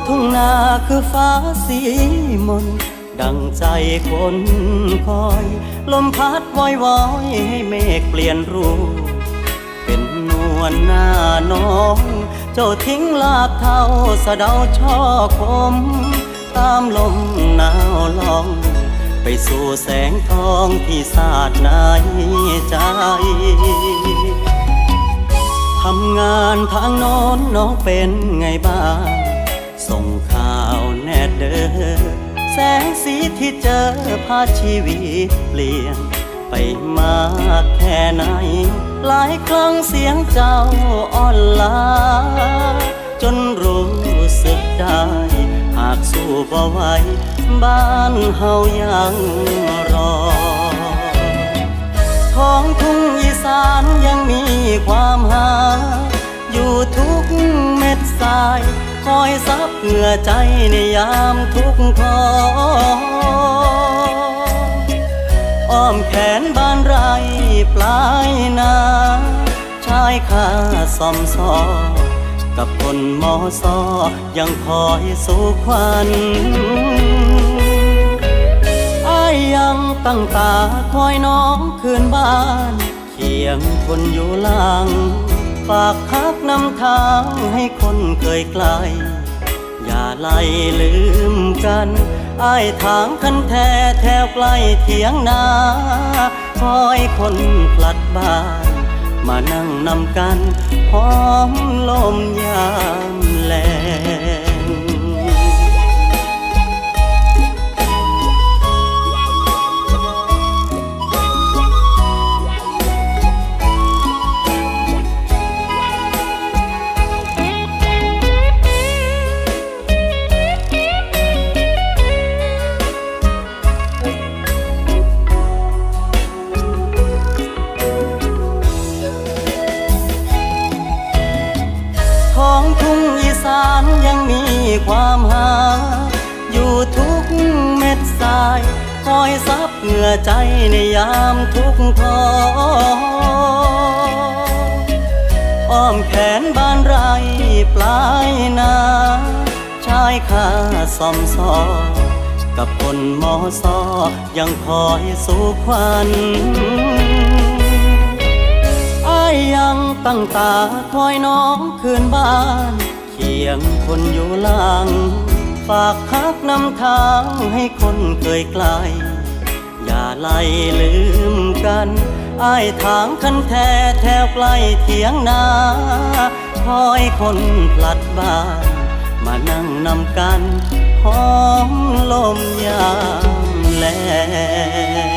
ทุ่งนาคือฟ้าสีมนดังใจคนคอยลมพัดวอยวอยให้เมฆเปลี่ยนรูปเป็นนวลหน้าน้องเจ้าทิ้งลาบเท่าสะเดาช่อคมตามลมหนาวลองไปสู่แสงทองที่สาดในใจทำงานทางโน้นน้องเป็นไงบ้างส่งข่าวแน่เด้อแสงสีที่เจอพาชีวิตเปลี่ยนไปมากแค่ไหนหลายครั้งเสียงเจ้าอ่อนล้าจนรู้สึกได้หากสู้บ่ไหวบ้านเฮายังรอท้องทุ่งอีสานยังมีความหาอยู่ทุกเม็ดทรายคอยซับเหงื่อใจในยามทุกข์ท้ออ้อมแขนบ้านไรปลายนาชายคาซ่อมซอกับคนมอซอยังคอยสู่ควันอ้ายยังตั้งตาคอยน้องคืนบ้านเคียงคนอยู่หลังฝากพักนำทางให้คนเคยไกลอย่าไล่ลืมกันอ้ายถางคันแท้แถวใกล้เถียงนาคอยคนพลัดบ้านมานั่งนำกันหอมลมยามแลงท้องทุ่งอีสานยังมีความหาอยู่ทุกเม็ดทรายคอยซับเหงื่อใจในยามทุกข์ท้ออ้อมแขนบ้านไรปลายนาชายคาซ่อมซอกับคนมอซอยังคอยสู่ควันอ้ายยังตั้งตาคอยน้องคืนบ้านเคียงคนอยู่หลังฝากพักนำทางให้คนเคยไกลอย่าไล่ลืมกันอ้ายถางคันแท้แถวใกล้เถียงนาคอยคนพลัดบ้านมานั่งนำกันหอมลมยามแลง